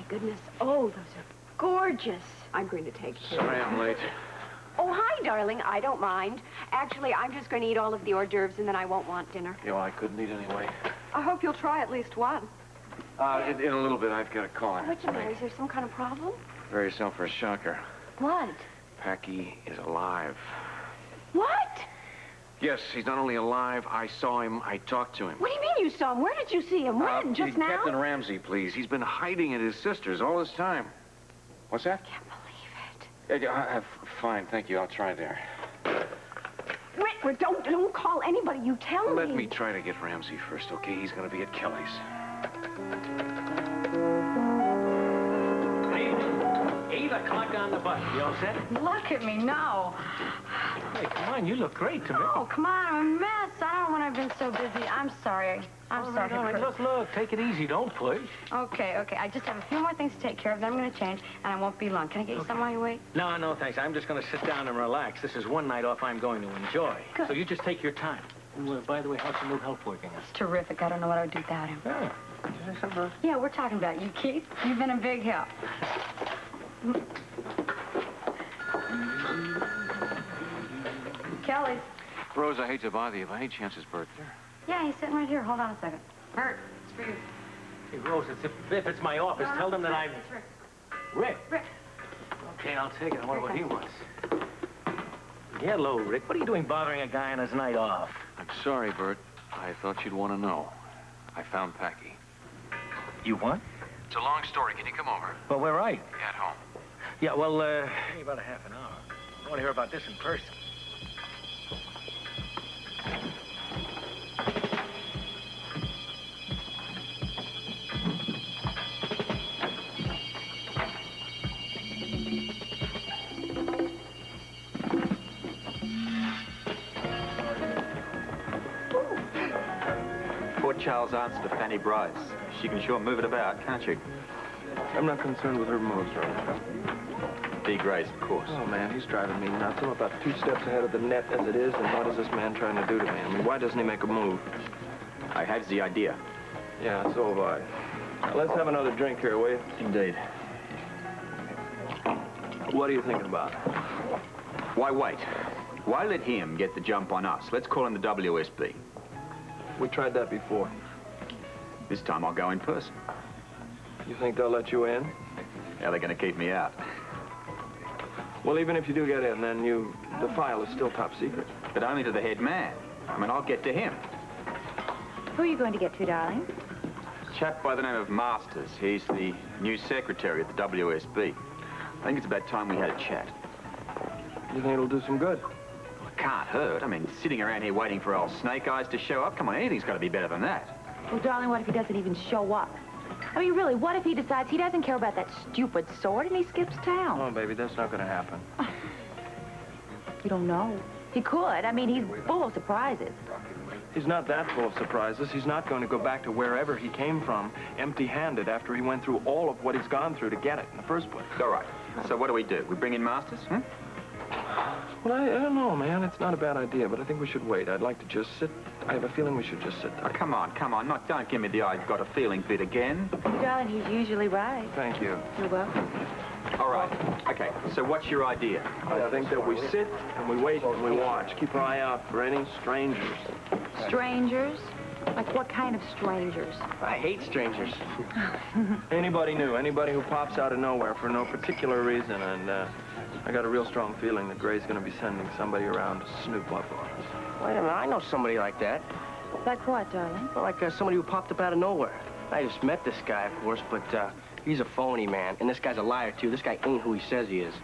goodness. Oh, those are gorgeous. I'm going to take two. Sorry I'm late. Oh, hi, darling. I don't mind. Actually, I'm just going to eat all of the hors d'oeuvres, and then I won't want dinner. You know, I couldn't eat anyway. I hope you'll try at least one. In a little bit, I've got a call. What's the matter? Is there some kind of problem? Prepare yourself for a shocker. What? Packey is alive. What? Yes, he's not only alive, I saw him, I talked to him. What do you mean you saw him? Where did you see him? When? Just now? Captain Ramsey, please. He's been hiding at his sister's all this time. What's that? I can't believe it. Fine, thank you. I'll try there. Rick, don't call anybody. You tell me. Let me try to get Ramsey first, okay? He's going to be at Kelly's. 8 o'clock on the bus. You all set? Look at me now. Hey, come on, you look great to me. Oh, come on, I'm a mess. I don't know when I've been so busy. I'm sorry. I'm sorry. All right, look, take it easy. Don't push. Okay. I just have a few more things to take care of. Then I'm going to change, and I won't be long. Can I get you something while you wait? No, thanks. I'm just going to sit down and relax. This is one night off I'm going to enjoy. Good. So you just take your time. By the way, how's the new help working out? It's terrific. I don't know what I would do without him. Oh. Yeah, we're talking about you, Keith. You've been a big help. Kelly's. Rose, I hate to bother you, but any chance it's Bert there? Yeah, he's sitting right here. Hold on a second. Bert, it's for you. Hey, Rose, if it's my office, tell them that I'm... It's Rick. Rick? Rick. Okay, I'll take it. I wonder what he wants. Hello, Rick. What are you doing bothering a guy on his night off? I'm sorry, Bert. I thought you'd want to know. I found Packey. You what? It's a long story. Can you come over? Well, where are you? At home. Yeah, well, maybe about a half an hour. I want to hear about this in person. Poor Charles answered to Fanny Bryce. She can sure move it about, can't she? I'm not concerned with her moves, right? D. Grace, of course. Oh, man, he's driving me nuts. I'm about 2 steps ahead of the net as it is, and what is this man trying to do to me? I mean, why doesn't he make a move? I have the idea. Yeah, so have I. Now, let's have another drink here, will you? Indeed. What are you thinking about? Why wait? Why let him get the jump on us? Let's call him the WSB. We tried that before. This time I'll go in person. You think they'll let you in? How are they going to keep me out? Well, even if you do get in, then the file is still top secret. But only to the head man. I mean, I'll get to him. Who are you going to get to, darling? A chap by the name of Masters. He's the new secretary at the WSB. I think it's about time we had a chat. You think it'll do some good? It can't hurt. I mean, sitting around here waiting for old Snake Eyes to show up? Come on, anything's got to be better than that. Well, darling, what if he doesn't even show up? I mean, really, what if he decides he doesn't care about that stupid sword and he skips town? Oh, baby, that's not going to happen. You don't know. He could. I mean, he's full of surprises. He's not that full of surprises. He's not going to go back to wherever he came from empty-handed after he went through all of what he's gone through to get it in the first place. All right. So what do? We bring in Masters, hmm? Well, I don't know, man. It's not a bad idea, but I think we should wait. I'd like to just sit. I have a feeling we should just sit Oh, tight. come on. Don't give me the I've got a feeling bit again. Darling, he's usually right. Thank you. You're welcome. All right. Okay, so what's your idea? I think that we sit and we wait and we watch. Keep our eye out for any strangers. Strangers? Like what kind of strangers? I hate strangers. Anybody new, anybody who pops out of nowhere for no particular reason, and I got a real strong feeling that Gray's going to be sending somebody around to snoop up on us. Wait a minute, I know somebody like that. Like what, darling? Well, like somebody who popped up out of nowhere. I just met this guy, of course, but he's a phony, man. And this guy's a liar, too. This guy ain't who he says he is.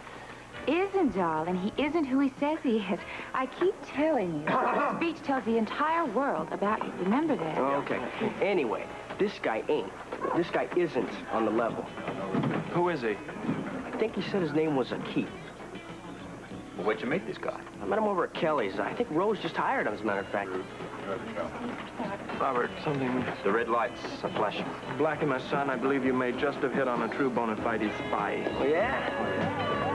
Isn't, darling. He isn't who he says he is. I keep telling you. This speech tells the entire world about you. Remember that. Okay. Anyway, this guy ain't. This guy isn't on the level. Who is he? I think he said his name was Keith. Well, where'd you meet this guy? I met him over at Kelly's. I think Rose just hired him, as a matter of fact. Robert, something... The red lights are flashing. Blackie, my son, I believe you may just have hit on a true bona fide spy. Oh, yeah?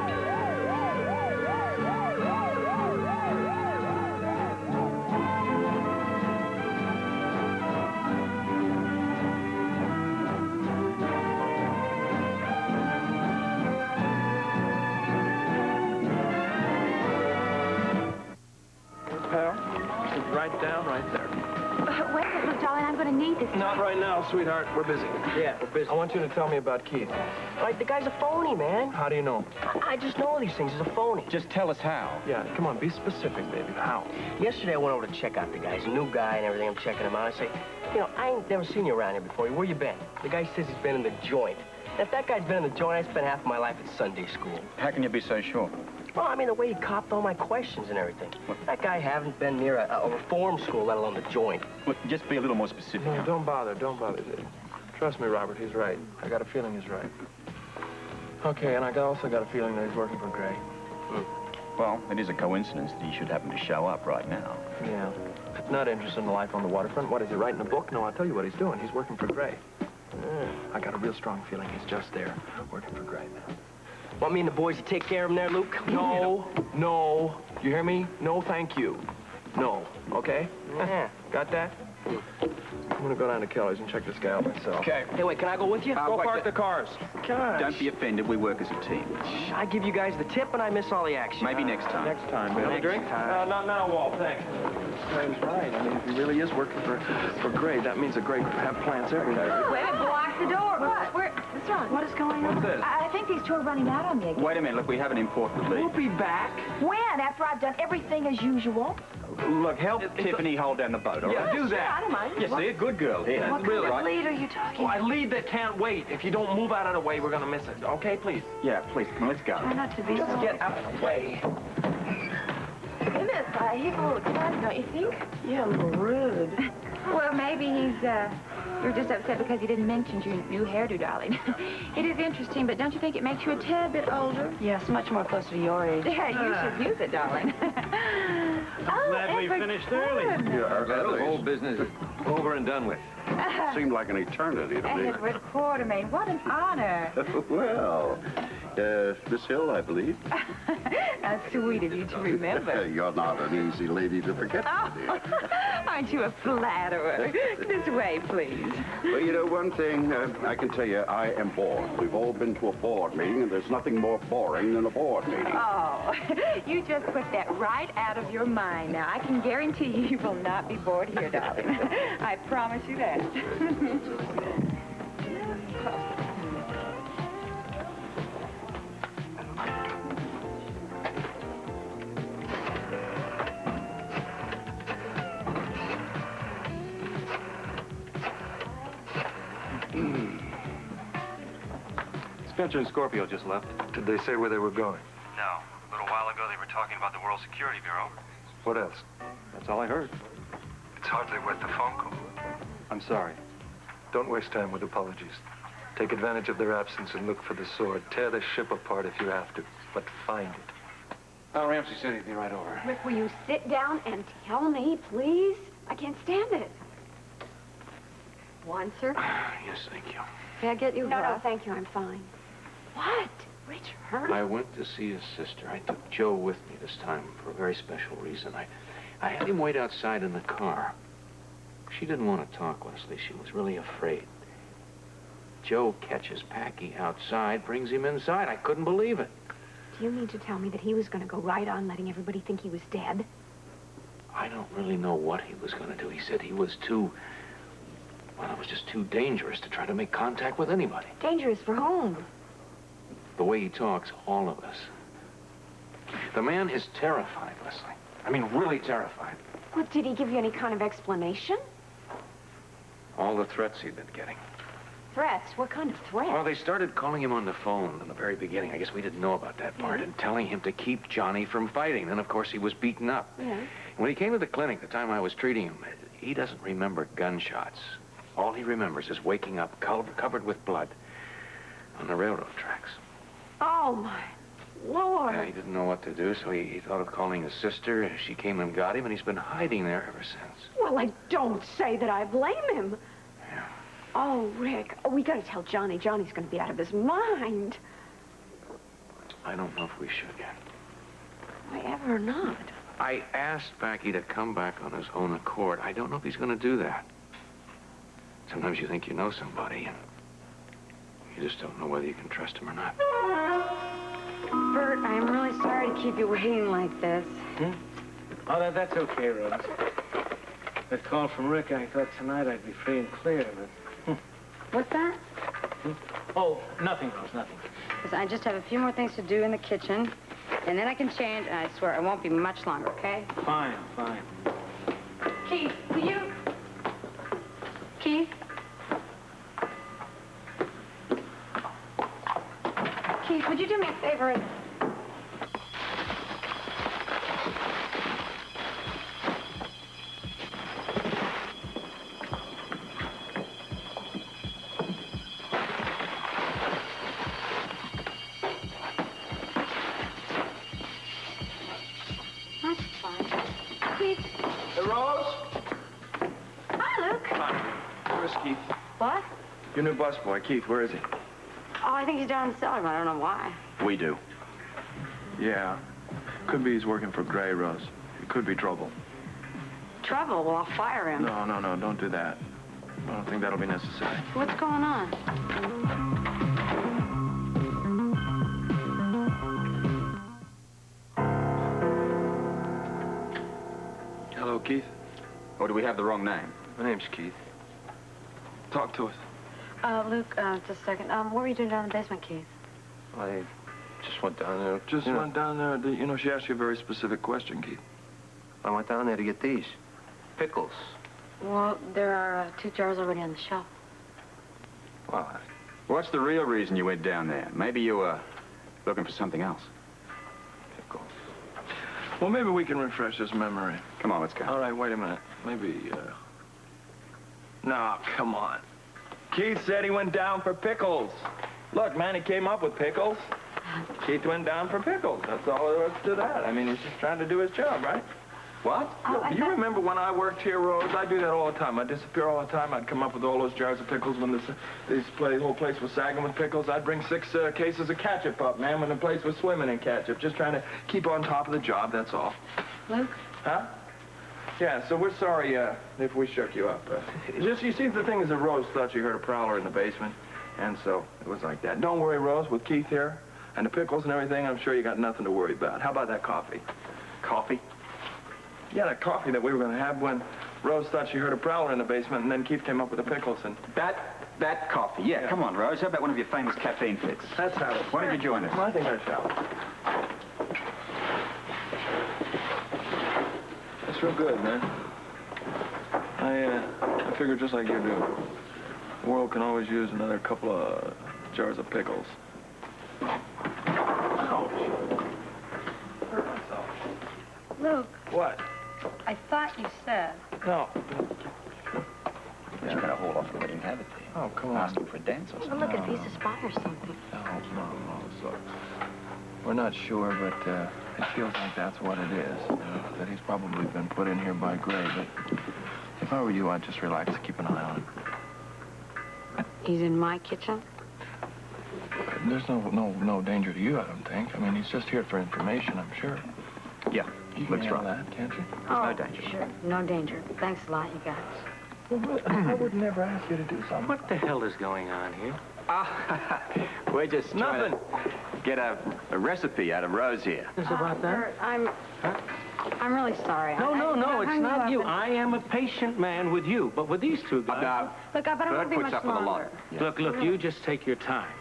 pipe down right there. Wait a minute, look, darling, I'm going to need this. Not right now, sweetheart. We're busy. Yeah, we're busy. I want you to tell me about Keith. Like, the guy's a phony, man. How do you know? I just know these things. He's a phony. Just tell us how. Yeah, come on, be specific, baby. How? Yesterday, I went over to check out the guy. He's a new guy and everything. I'm checking him out. I say, you know, I ain't never seen you around here before. Where you been? The guy says he's been in the joint. And if that guy's been in the joint, I spent half of my life at Sunday school. How can you be so sure? Well, I mean, the way he copped all my questions and everything. That guy haven't been near a reform school, let alone the joint. Look, just be a little more specific. No, don't bother. Trust me, Robert, he's right. I got a feeling he's right. Okay, and also got a feeling that he's working for Gray. Well, it is a coincidence that he should happen to show up right now. Yeah. Not interested in life on the waterfront. What, is he writing a book? No, I'll tell you what he's doing. He's working for Gray. I got a real strong feeling he's just there, working for Gray, man. Want me and the boys to take care of him there, Luke? No. You hear me? No, thank you. No, okay? Yeah. Got that? I'm gonna go down to Kelly's and check this guy out myself. Okay. Hey, wait, can I go with you? Go park the cars. Gosh. Don't be offended. We work as a team. I give you guys the tip and I miss all the action. Maybe next time. Next time, baby. Next Drink? time. Not now, Walt, thanks. Guy's right. I mean, if he really is working for Gray, that means that Gray could have plants everywhere. Wait a minute, block the door. What? What's wrong? What is going on? What's this? I think these two are running out on me again. Wait a minute. Look, we have an important lead. We'll be back. When? After I've done everything as usual? Look, help Tiffany, hold down the boat, all right? Yeah, do I that. don't mind. You see, a good girl here. What Really? kind of lead are you talking? Oh, I lead that can't wait. If you don't move out of the way, we're gonna miss it. Okay, please? Yeah, please, come on, let's go. Try not to be so... Get out of the way. Goodness, he's a little excited, don't you think? Yeah, a little rude. Well, maybe you're just upset because he didn't mention your new hairdo, darling. It is interesting, but don't you think it makes you a tad bit older? Yes, much more closer to your age. Yeah, you should use it, darling. Glad we finished early. Yeah, The whole business is over and done with. seemed like an eternity to me. Edward Quartermain, what an honor. Well, Miss Hill, I believe. How sweet of you to remember. You're not an easy lady to forget, dear. Aren't you a flatterer? This way, please. Well, you know, one thing I can tell you, I am bored. We've all been to a board meeting, and there's nothing more boring than a board meeting. Oh, you just put that right out of your mind. Now, I can guarantee you will not be bored here, darling. I promise you that. Spencer and Scorpio just left. Did they say where they were going? No. A little while ago, they were talking about the World Security Bureau. What else? That's all I heard. It's hardly worth the phone call. I'm sorry. Don't waste time with apologies. Take advantage of their absence and look for the sword. Tear the ship apart if you have to, but find it. Oh, Ramsey said he'd be right over. Rick, will you sit down and tell me, please? I can't stand it. Yes, thank you. May I get you? No, thank you. I'm fine. What? Richard? I went to see his sister. I took Joe with me this time for a very special reason. I had him wait outside in the car. She didn't want to talk, Leslie. She was really afraid. Joe catches Packey outside, brings him inside. I couldn't believe it. Do you mean to tell me that he was going to go right on letting everybody think he was dead? I don't really know what he was going to do. He said he was too... Well, it was just too dangerous to try to make contact with anybody. Dangerous for whom? The way he talks, all of us. The man is terrified, Leslie. I mean, really terrified. Well, did he give you any kind of explanation? All the threats he'd been getting. Threats? What kind of threats? Well, they started calling him on the phone in the very beginning. I guess we didn't know about that part. And telling him to keep Johnny from fighting. Then, of course, he was beaten up. Yeah. And when he came to the clinic, the time I was treating him, he doesn't remember gunshots. All he remembers is waking up covered with blood on the railroad tracks. Oh, my Lord. Yeah, he didn't know what to do, so he thought of calling his sister. She came and got him, and he's been hiding there ever since. Well, I don't say that I blame him. Yeah. Oh, Rick, we got to tell Johnny. Johnny's going to be out of his mind. I don't know if we should yet. Why ever not? I asked Packey to come back on his own accord. I don't know if he's going to do that. Sometimes you think you know somebody, and you just don't know whether you can trust him or not. Bert, I'm really sorry to keep you waiting like this. Oh, that's okay, Rose. That call from Rick, I thought tonight I'd be free and clear, but... What's that? Oh, nothing, Rose, nothing. Listen, I just have a few more things to do in the kitchen, and then I can change, and I swear it won't be much longer, okay? Fine, fine. Keith, will you... Keith? Keith, would you do me a favor and... That's fine. Keith. Hey, Rose? Hi, Luke. Hi. Where's Keith? What? Your new busboy, Keith, where is he? Oh, I think he's down in the cellar, but I don't know why. We do. Yeah. Could be he's working for Gray, Rose. It could be trouble. Trouble? Well, I'll fire him. No, don't do that. I don't think that'll be necessary. What's going on? Hello, Keith. Or do we have the wrong name? My name's Keith. Talk to us. Luke, just a second. What were you doing down in the basement, Keith? I just went down there. Just went down there. You know, she asked you a very specific question, Keith. I went down there to get these. Pickles. Well, there are 2 jars already on the shelf. Well, what's the real reason you went down there? Maybe you were looking for something else. Pickles. Well, maybe we can refresh his memory. Come on, let's go. All right, wait a minute. Maybe, No, come on. Keith said he went down for pickles. Look, man, he came up with pickles. Keith went down for pickles. That's all there was to that. I mean, he's just trying to do his job, right? What? You remember when I worked here, Rose? I do that all the time. I'd disappear all the time. I'd come up with all those jars of pickles when the whole place was sagging with pickles. I'd bring 6 cases of ketchup up, man, when the place was swimming in ketchup. Just trying to keep on top of the job, that's all. Luke? Huh? Yeah, so we're sorry if we shook you up. Just, you see, the thing is that Rose thought she heard a prowler in the basement, and so it was like that. Don't worry, Rose, with Keith here and the pickles and everything, I'm sure you got nothing to worry about. How about that coffee? Coffee? Yeah, that coffee that we were going to have when Rose thought she heard a prowler in the basement, and then Keith came up with the pickles and... That coffee, yeah. Come on, Rose. How about one of your famous caffeine fits? That's how it... Why don't you join us? I think I shall. That's real good, man. I figure just like you do. The world can always use another couple of jars of pickles. Ouch. Hurt myself. Luke. What? I thought you said... No. You're going to hold off and let him have it there. Oh, come on. Ask him for a dance or something. Well, look, if he's a spy or something. No. So, we're not sure, but it feels like that's what it is. That he's probably been put in here by Gray, but if I were you, I'd just relax, keep an eye on him. He's in my kitchen? There's no danger to you, I don't think. I mean, he's just here for information, I'm sure. Yeah, You can handle that, can't you? Oh, no danger. Sure. No danger. Thanks a lot, you guys. Well, I would never ask you to do something. What the hell is going on here? We're just trying to get a recipe out of Rose here. Is about that? Bert, I'm really sorry. No, I it's hung not you. up and- I am a patient man with you, but with these 2 guys... Look, but I won't be Bert much puts up with a lot. longer. Yeah. Look, you just take your time.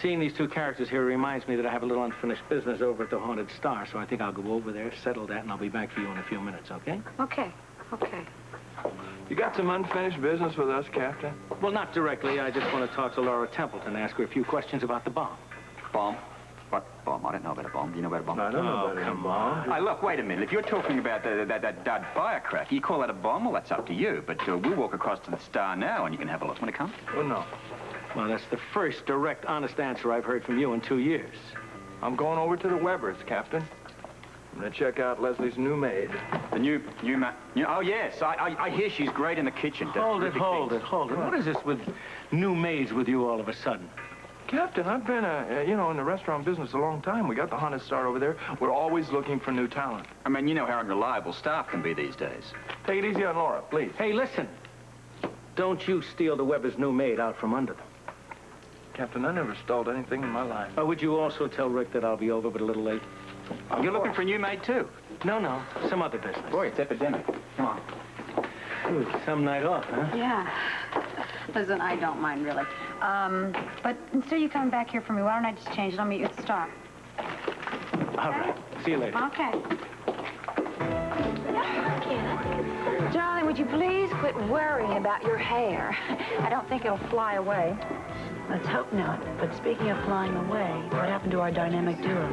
Seeing these 2 characters here reminds me that I have a little unfinished business over at the Haunted Star, so I think I'll go over there, settle that, and I'll be back for you in a few minutes, okay? Okay. You got some unfinished business with us, Captain? Well, not directly. I just want to talk to Laura Templeton and ask her a few questions about the bomb. Bomb? What bomb? I don't know about a bomb. Do you know about a bomb? I don't know about come him. on. Hey, look, wait a minute. If you're talking about that dud firecracker, you call that a bomb? Well, that's up to you. But we'll walk across to the Star now, and you can have a look when it comes. Well, no. Well, that's the first direct, honest answer I've heard from you in 2 years. I'm going over to the Webbers, Captain. I'm going to check out Leslie's new maid. The new oh, yes. I hear she's great in the kitchen. Hold it. What is this with new maids with you all of a sudden? Captain, I've been, in the restaurant business a long time. We got the Haunted Star over there. We're always looking for new talent. I mean, you know how unreliable staff can be these days. Take it easy on Laura, please. Hey, listen. Don't you steal the Webbers' new maid out from under them. Captain, I never stalled anything in my life. Would you also tell Rick that I'll be over but a little late? You're looking for a new maid, too? No, some other business. Boy, it's epidemic. Come on. Ooh, some night off, huh? Yeah. Listen, I don't mind, really. But instead of you coming back here for me, why don't I just change it? I'll meet you at the Star. All right. See you later. Okay. Darling, would you please quit worrying about your hair? I don't think it'll fly away. Let's hope not. But speaking of flying away, what happened to our dynamic duo?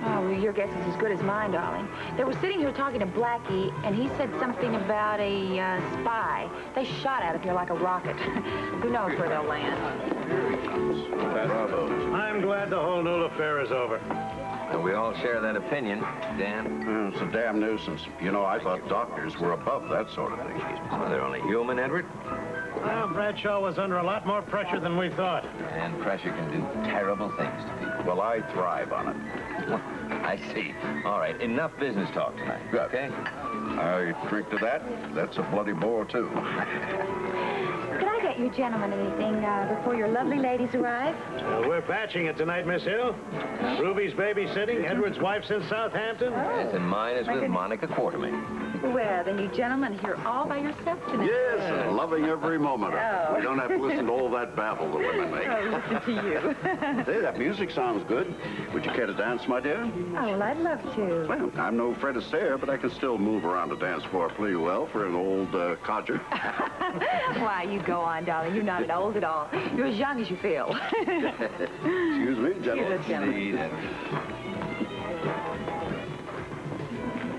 Oh, well, your guess is as good as mine, darling. They were sitting here talking to Blackie, and he said something about a spy. They shot out of here like a rocket. Who knows where they'll land? I'm glad the whole Newell affair is over. And we all share that opinion, Dan. It's a damn nuisance. You know, I thought doctors were above that sort of thing. Well, they're only human, Edward. Well, Bradshaw was under a lot more pressure than we thought. And pressure can do terrible things to people. Well, I thrive on it. I see. All right, enough business talk tonight, okay? I drink to that. That's a bloody bore, too. Could I get you gentlemen anything before your lovely ladies arrive? We're batching it tonight, Miss Hill. Ruby's babysitting. Edward's wife's in Southampton. Yes, and mine is with Monica Quartermain. Well, then you gentlemen are here all by yourself tonight. Yes, and loving every moment of it. We don't have to listen to all that babble the women make. Oh, listen to you. Hey, that music sounds good. Would you care to dance, my dear? Oh, well, I'd love to. Well, I'm no Fred Astaire, but I can still move around a dance floor pretty well for an old codger. Why, you go on, darling. You're not old at all. You're as young as you feel. Excuse me, gentlemen. Indeed,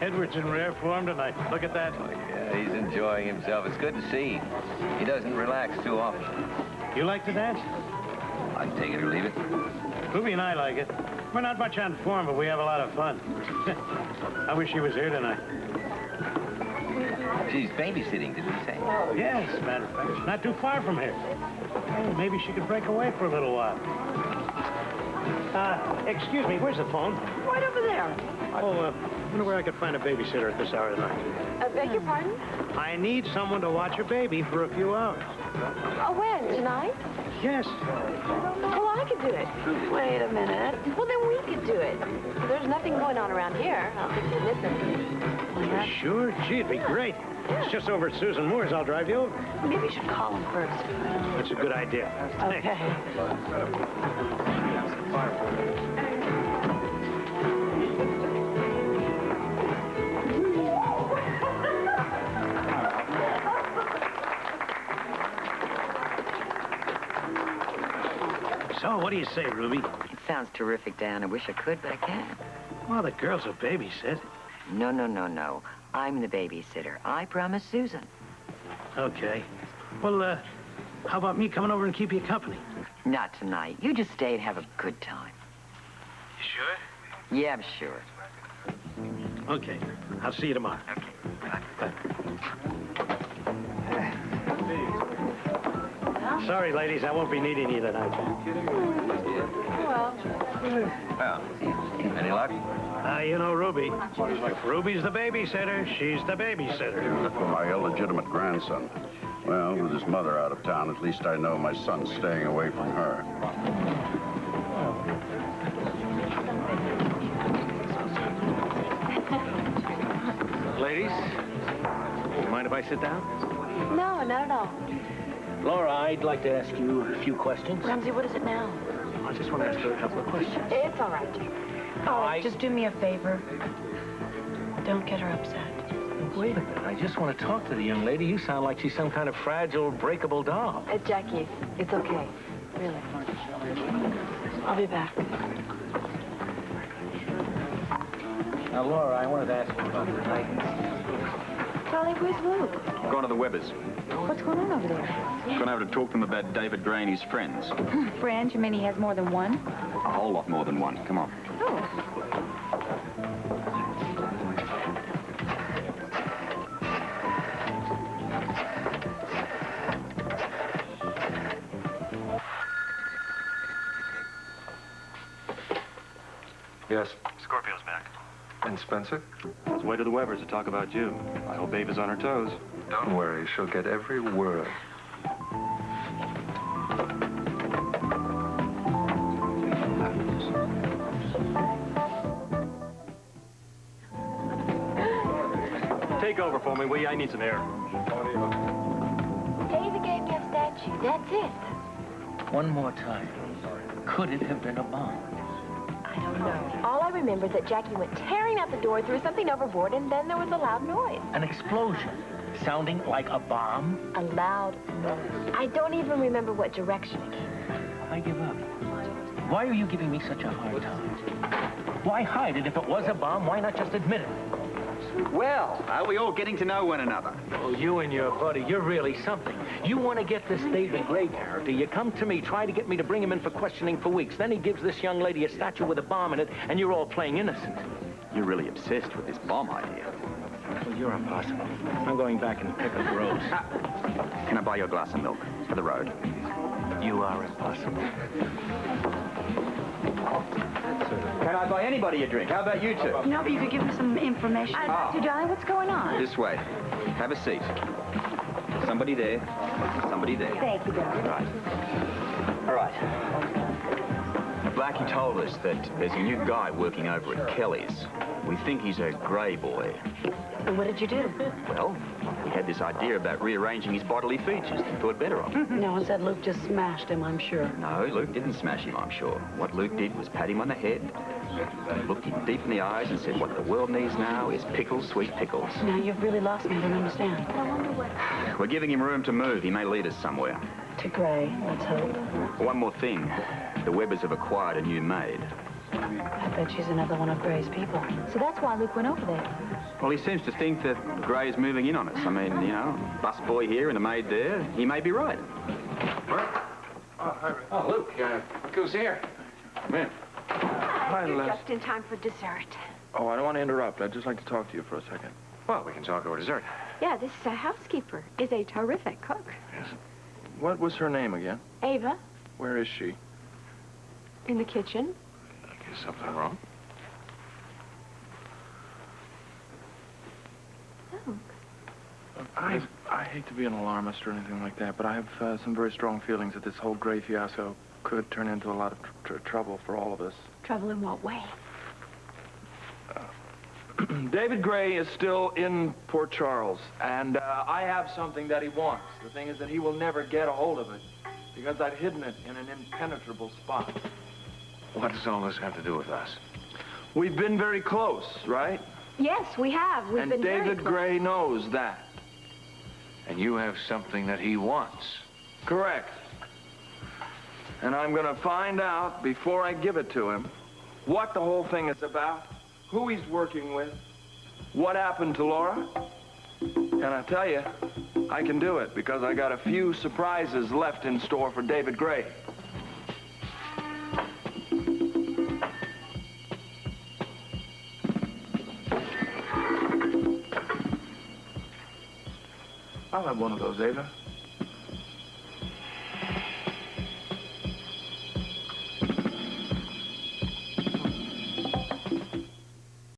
Edward's in rare form tonight. Look at that. Oh, yeah, he's enjoying himself. It's good to see. He doesn't relax too often. You like to dance? I can take it or leave it. Ruby and I like it. We're not much on form, but we have a lot of fun. I wish she was here tonight. She's babysitting, did you say? Yes, matter of fact. Not too far from here. Hey, maybe she could break away for a little while. Excuse me, where's the phone? Right over there. Oh, wonder where I could find a babysitter at this hour of the night. Beg your pardon? I need someone to watch a baby for a few hours. Oh, when? Tonight? Yes. Well, I could do it. Wait a minute. Well, then we could do it. There's nothing going on around here. I don't think you'll miss it. Sure? Gee, it'd be great. It's just over at Susan Moore's. I'll drive you over. Maybe you should call him first. That's a good idea. Okay. So, what do you say, Ruby? It sounds terrific, Dan. I wish I could, but I can't. Well, the girls will babysit. No, no, no, no. I'm the babysitter. I promised Susan. Okay. Well, how about me coming over and keep you company? Not tonight. You just stay and have a good time. You sure? Yeah, I'm sure. Okay. I'll see you tomorrow. Bye. Sorry, ladies, I won't be needing you tonight. Well, any luck? You know Ruby. If Ruby's the babysitter, she's the babysitter. For my illegitimate grandson. Well, with his mother out of town, at least I know my son's staying away from her. Ladies, mind if I sit down? No, not at all. Laura, I'd like to ask you a few questions. Ramsey, what is it now? I just want to ask her a couple of questions. It's all right. Just do me a favor. Don't get her upset. Wait a minute. I just want to talk to the young lady. You sound like she's some kind of fragile, breakable doll. Jackie, it's okay. Really. I'll be back. Now, Laura, I wanted to ask you about tonight. Charlie, where's Luke? Going to the Webbers. What's going on over there? Going over to talk to them about David Gray and his friends. Friends? You mean he has more than one? A whole lot more than one. Come on. Oh. Yes. Scorpio's back. And Spencer? Let's wait to the Webbers to talk about you. I hope Babe is on her toes. Don't worry, she'll get every word. Take over, for me, will you? I need some air. Ava gave me a statue. That's it. One more time. Could it have been a bomb? I don't know. All I remember is that Jackie went tearing out the door, threw something overboard, and then there was a loud noise. An explosion. Sounding like a bomb? A loud noise. I don't even remember what direction it came from. I give up. Why are you giving me such a hard time? Why hide it? If it was a bomb, why not just admit it? Well, are we all getting to know one another? Oh, you and your buddy, you're really something. You want to get this David Gray character. You come to me, try to get me to bring him in for questioning for weeks. Then he gives this young lady a statue with a bomb in it, and you're all playing innocent. You're really obsessed with this bomb idea. Well, you're impossible. I'm going back and pick up Rose. Can I buy you a glass of milk for the road? You are impossible. Can I buy anybody a drink? How about you two? No, but you could give me some information. I'd like to, darling. What's going on? This way. Have a seat. Somebody there. Somebody there. Thank you, darling. Right. All right. Blackie told us that there's a new guy working over at Kelly's. We think he's a Gray boy. And what did you do? Well, we had this idea about rearranging his bodily features. Thought better of him. No one said Luke just smashed him, I'm sure. No, Luke didn't smash him, I'm sure. What Luke did was pat him on the head, looked him deep in the eyes and said, what the world needs now is pickles, sweet pickles. Now, you've really lost me. I don't understand. We're giving him room to move. He may lead us somewhere. To Gray, let's hope. One more thing. The Webbers have acquired a new maid. I bet she's another one of Gray's people. So that's why Luke went over there. Well, he seems to think that Gray's moving in on us. I mean, you know, bus boy here and a maid there. He may be right. Bert? Oh, hi, Rick. Oh, Luke, look who's here. Come in. Hi, You're Les. just in time for dessert. Oh, I don't want to interrupt. I'd just like to talk to you for a second. Well, we can talk over dessert. Yeah, this housekeeper is a terrific cook. Yes. What was her name again? Ava, Where is she? in the kitchen. Is something wrong? I hate to be an alarmist or anything like that, but I have some very strong feelings that this whole Gray fiasco could turn into a lot of trouble for all of us. Trouble in what way? David Gray is still in Port Charles, and I have something that he wants. The thing is that he will never get a hold of it, because I've hidden it in an impenetrable spot. What does all this have to do with us? We've been very close, right? Yes, we have. We've and been very David close. Gray knows that. And you have something that he wants. Correct. And I'm going to find out, before I give it to him, what the whole thing is about, who he's working with, what happened to Laura. And I tell you, I can do it, because I got a few surprises left in store for David Gray. I'll have one of those, Ava.